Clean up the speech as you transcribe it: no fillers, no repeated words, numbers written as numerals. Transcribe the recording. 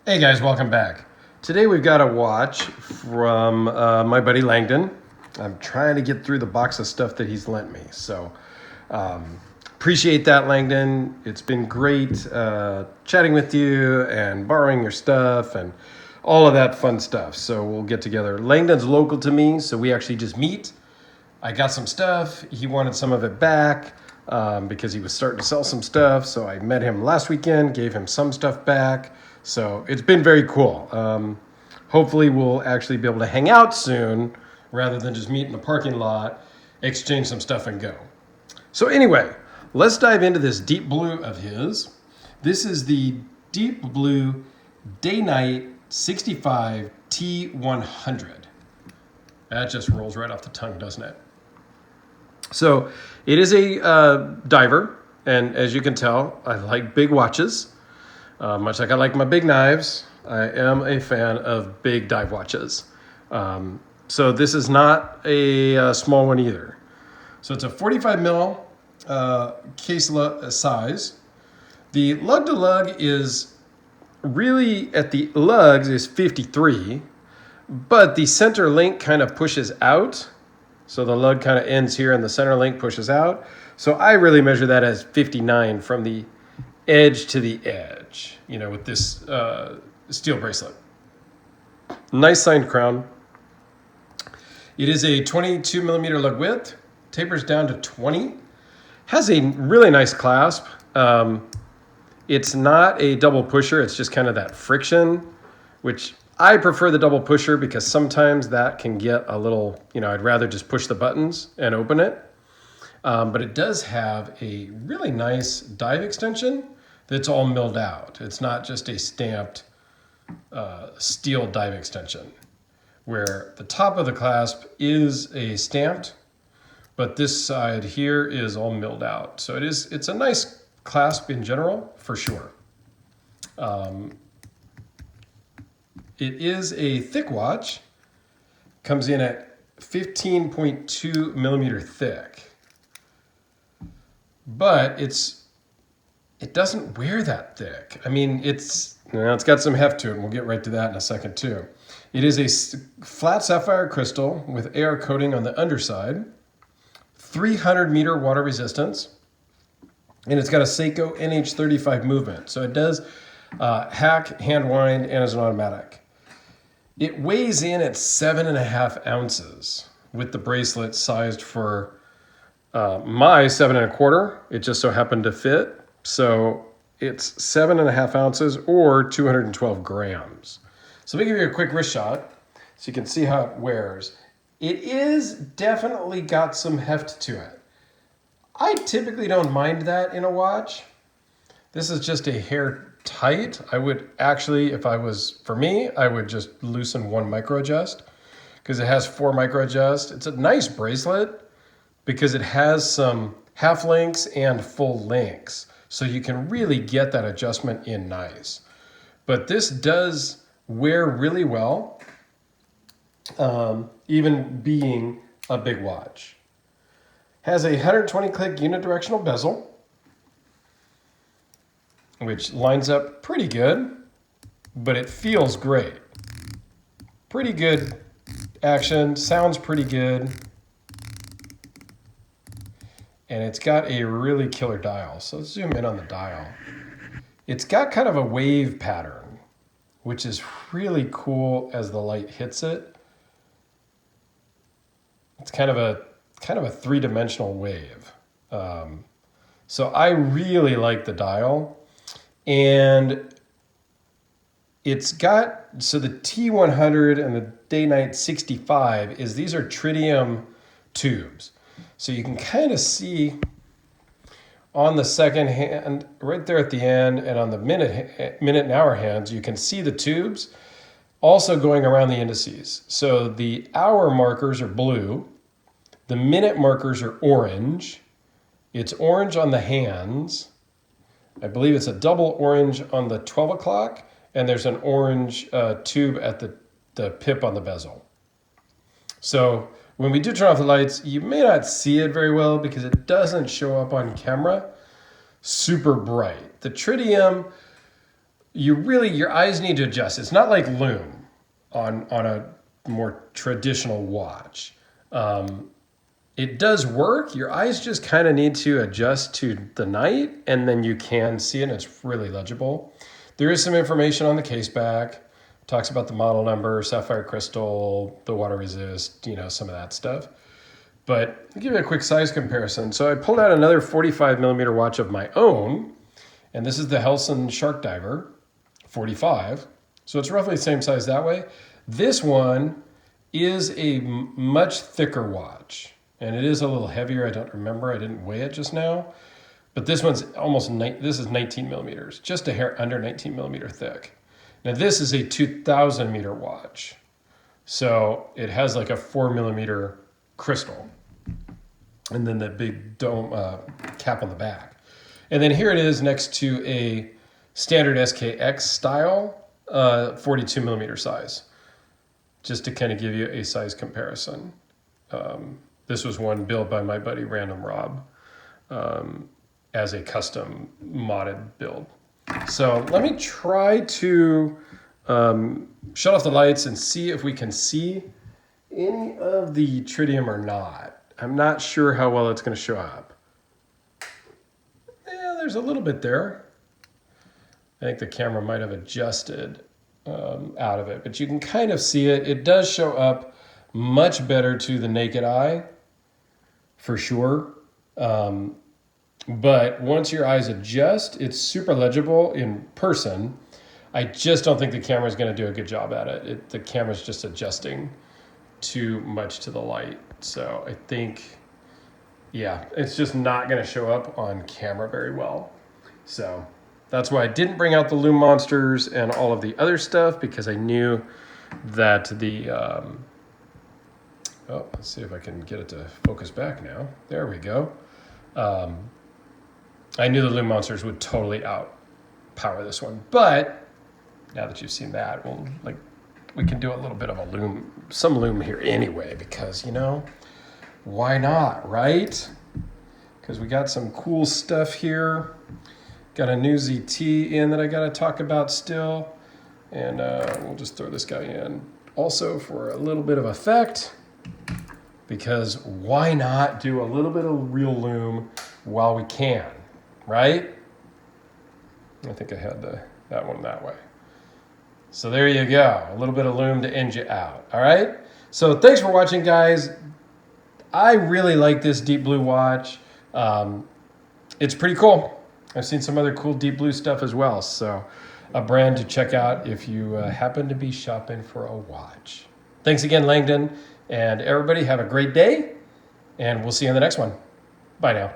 Hey guys, welcome back. Today we've got a watch from my buddy Langdon. I'm trying to get through the box of stuff that he's lent me. So appreciate that, Langdon. It's been great chatting with you and borrowing your stuff and all of that fun stuff. So we'll get together. Langdon's local to me, so we actually just meet. I got some stuff. He wanted some of it back because he was starting to sell some stuff. So I met him last weekend, gave him some stuff back. So it's been very cool. Hopefully we'll actually be able to hang out soon rather than just meet in the parking lot, exchange some stuff and go. So anyway, let's dive into this deep blue of his. This is the deep blue Daynight 65 T-100. That just rolls right off the tongue, doesn't it? So it is a diver, and as you can tell, I like big watches. Much like I like my big knives, I am a fan of big dive watches. So this is not a small one either. So it's a 45 mil case size. The lug to lug is really, at the lugs is 53, but the center link kind of pushes out. So the lug kind of ends here and the center link pushes out. So I really measure that as 59 from the edge to the edge, with this steel bracelet. Nice signed crown. It is a 22 millimeter lug width, tapers down to 20, has a really nice clasp. It's not a double pusher, it's just kind of that friction, which I prefer the double pusher because sometimes that can get a little, I'd rather just push the buttons and open it. But it does have a really nice dive extension that's all milled out. It's not just a stamped steel dive extension, where the top of the clasp is a stamped, but this side here is all milled out. So it's a nice clasp in general, for sure. It is a thick watch, comes in at 15.2 millimeter thick, but it doesn't wear that thick. I mean, it's got some heft to it, and we'll get right to that in a second too. It is a flat sapphire crystal with AR coating on the underside, 300 meter water resistance, and it's got a Seiko NH35 movement. So it does hack, hand wind, and is an automatic. It weighs in at 7.5 ounces with the bracelet sized for my 7.25. It just so happened to fit. So it's 7.5 ounces or 212 grams. So let me give you a quick wrist shot so you can see how it wears. It is definitely got some heft to it. I typically don't mind that in a watch. This is just a hair tight. I would actually, for me, I would just loosen one micro adjust because it has 4 micro adjust. It's a nice bracelet because it has some half links and full links. So you can really get that adjustment in nice. But this does wear really well, even being a big watch. Has a 120 click unidirectional bezel, which lines up pretty good, but it feels great. Pretty good action, sounds pretty good. And it's got a really killer dial. So let's zoom in on the dial. It's got kind of a wave pattern, which is really cool as the light hits it. It's kind of a three-dimensional wave. So I really like the dial. And it's got, so the T-100 and the Daynight 65 these are tritium tubes. So you can kind of see on the second hand, right there at the end, and on the minute and hour hands, you can see the tubes also going around the indices. So the hour markers are blue, the minute markers are orange. It's orange on the hands. I believe it's a double orange on the 12 o'clock, and there's an orange tube at the pip on the bezel. So when we do turn off the lights, you may not see it very well because it doesn't show up on camera super bright. The tritium your eyes need to adjust. It's not like Lume on a more traditional watch. It does work. Your eyes just kind of need to adjust to the night, and then you can see it, and it's really legible. There is some information on the case back. Talks about the model number, sapphire crystal, the water resist, some of that stuff. But I'll give you a quick size comparison. So I pulled out another 45 millimeter watch of my own, and this is the Helsing Shark Diver 45. So it's roughly the same size that way. This one is a much thicker watch, and it is a little heavier. I don't remember. I didn't weigh it just now. But this one's this is 19 millimeters, just a hair under 19 millimeter thick. Now this is a 2000 meter watch. So it has like a 4 millimeter crystal. And then the big dome cap on the back. And then here it is next to a standard SKX style 42 millimeter size. Just to kind of give you a size comparison. This was one built by my buddy Random Rob as a custom modded build. So let me try to shut off the lights and see if we can see any of the tritium or not. I'm not sure how well it's going to show up. Yeah, there's a little bit there. I think the camera might have adjusted out of it, but you can kind of see it. It does show up much better to the naked eye, for sure. But once your eyes adjust, it's super legible in person. I just don't think the camera is going to do a good job at it. The camera's just adjusting too much to the light. So I think, yeah, it's just not going to show up on camera very well. So that's why I didn't bring out the Lume Monsters and all of the other stuff, because I knew that the, let's see if I can get it to focus back now. There we go. I knew the Lume Monsters would totally outpower this one, but now that you've seen that, we can do a little bit of some Lume here anyway, because, why not, right? Because we got some cool stuff here. Got a new ZT in that I got to talk about still. And we'll just throw this guy in also for a little bit of effect, because why not do a little bit of real Lume while we can, right? I think I had that one that way. So there you go. A little bit of Lume to end you out. All right. So thanks for watching, guys. I really like this deep blue watch. It's pretty cool. I've seen some other cool deep blue stuff as well. So a brand to check out if you happen to be shopping for a watch. Thanks again, Langdon. And everybody have a great day. And we'll see you in the next one. Bye now.